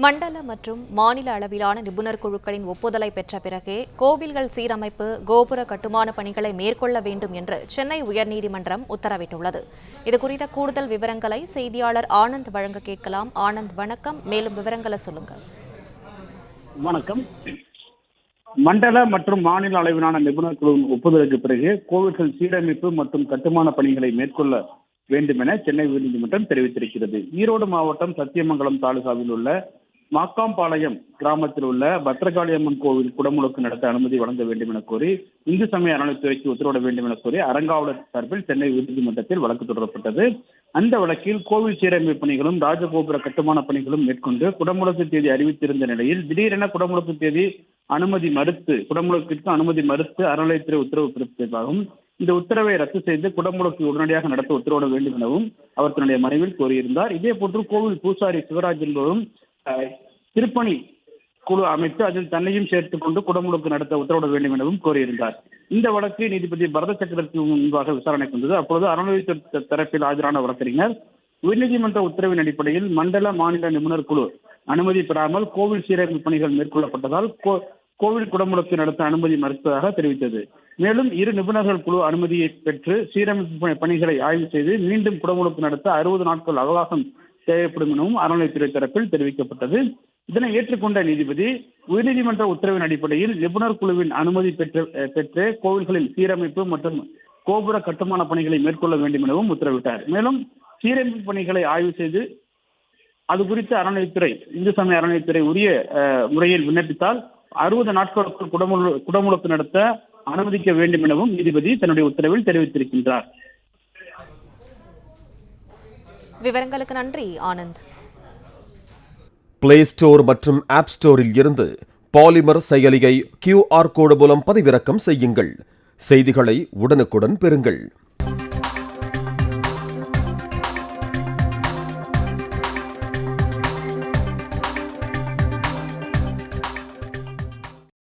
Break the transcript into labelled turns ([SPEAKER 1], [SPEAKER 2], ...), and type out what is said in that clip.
[SPEAKER 1] மண்டல மற்றும் மாநில அளவிலான நிபுணர் குழுக்களின் ஒப்புதலை பெற்ற பிறகே கோவில்கள் சீரமைப்பு, கோபுர கட்டுமான பணிகளை மேற்கொள்ள வேண்டும் என்று சென்னை உயர்நீதிமன்றம் உத்தரவிட்டுள்ளது. இதுகுறித்த கூடுதல் விவரங்களை செய்தியாளர் ஆனந்த் வழங்க கேட்கலாம். ஆனந்த், வணக்கம். மேலும் விவரங்களை சொல்லுங்க.
[SPEAKER 2] வணக்கம். மண்டல மற்றும் மாநில அளவிலான நிபுணர் குழுவின் ஒப்புதலுக்கு பிறகு கோவில்கள் சீரமைப்பு மற்றும் கட்டுமான பணிகளை மேற்கொள்ள வேண்டும் என சென்னை உயர்நீதிமன்றம் தெரிவித்திருக்கிறது. ஈரோடு மாவட்டம் சத்தியமங்கலம் தாலுகாவில் உள்ள மாக்காம்பாளையம் கிராமத்தில் உள்ள பத்ரகாளி அம்மன் கோவில் குடமுழுக்கு நடத்த அனுமதி வழங்க வேண்டும் என கோரி இந்து சமய அறநிலையத்துறைக்கு உத்தரவிட வேண்டும் என கோரி அறங்காவலர் சார்பில் சென்னை உயர்நீதிமன்றத்தில் வழக்கு தொடரப்பட்டது. அந்த வழக்கில் கோவில் சீரமைப்பு பணிகளும் ராஜகோபுர கட்டுமான பணிகளும் மேற்கொண்டு குடமுழுக்கு தேதி அறிவித்திருந்த நிலையில் திடீரென குடமுழுக்கு தேதி குடமுழுக்கிற்கு அனுமதி மறுத்து அறநிலையத்துறை உத்தரவு பிறப்பித்ததாகவும் இந்த உத்தரவை ரத்து செய்து குடமுழுக்கு உடனடியாக நடத்த உத்தரவிட வேண்டும் எனவும் அவர் தன்னுடைய மறைவில் கோரியிருந்தார். இதே போன்று கோவில் பூசாரி சிவராஜ் என்பவரும் திருப்பணி குழு அமைத்து அதில் தன்னையும் சேர்த்துக் கொண்டு குடமுழுக்கு நடத்த உத்தரவிட வேண்டும் எனவும் கோரியிருந்தார். இந்த வழக்கு நீதிபதி பரத சக்கரவர்த்தி முன்பாக விசாரணைக்கு வந்தது. அப்பொழுது அறநிலையத்துறை தரப்பில் ஆஜரான வழக்கறிஞர் உயர்நீதிமன்ற உத்தரவின் அடிப்படையில் மண்டல மாநில நிபுணர் குழு அனுமதி பெறாமல் கோவில் சீரமைப்பு பணிகள் மேற்கொள்ளப்பட்டதால் கோவில் குடமுழுக்கு நடத்த அனுமதி மறுத்ததாக தெரிவித்தது. மேலும் இரு நிபுணர்கள் குழு அனுமதியை பெற்று சீரமைப்பு பணிகளை ஆய்வு செய்து மீண்டும் குடமுழுக்கு நடத்த 60 நாட்கள் அவகாசம் தேவைப்படும் எனவும் அறநிலையத்துறை தரப்பில் தெரிவிக்கப்பட்டது. இதனை ஏற்றுக்கொண்ட நீதிபதி உயர்நீதிமன்ற உத்தரவின் அடிப்படையில் நிபுணர் குழுவின் அனுமதி பெற்று கோவில்களில் சீரமைப்பு மற்றும் கோபுர கட்டுமான பணிகளை மேற்கொள்ள வேண்டும் எனவும் உத்தரவிட்டார். மேலும் சீரமைப்பு பணிகளை ஆய்வு செய்து அது குறித்து இந்து சமய அறநிலையத்துறை உரிய முறையில் விண்ணப்பித்தால் 60 நாட்களுக்குள் குடமுழுக்கு நடத்த அனுமதிக்க வேண்டும் எனவும் நீதிபதி தன்னுடைய உத்தரவில் தெரிவித்திருக்கின்றார்.
[SPEAKER 1] விவரங்களுக்கு நன்றி ஆனந்த்.
[SPEAKER 3] பிளே ஸ்டோர் மற்றும் ஆப் ஸ்டோரில் இருந்து பாலிமர் செயலியை QR கோடு மூலம் பதிவிறக்கம் செய்யுங்கள். செய்திகளை உடனுக்குடன் பெறுங்கள்.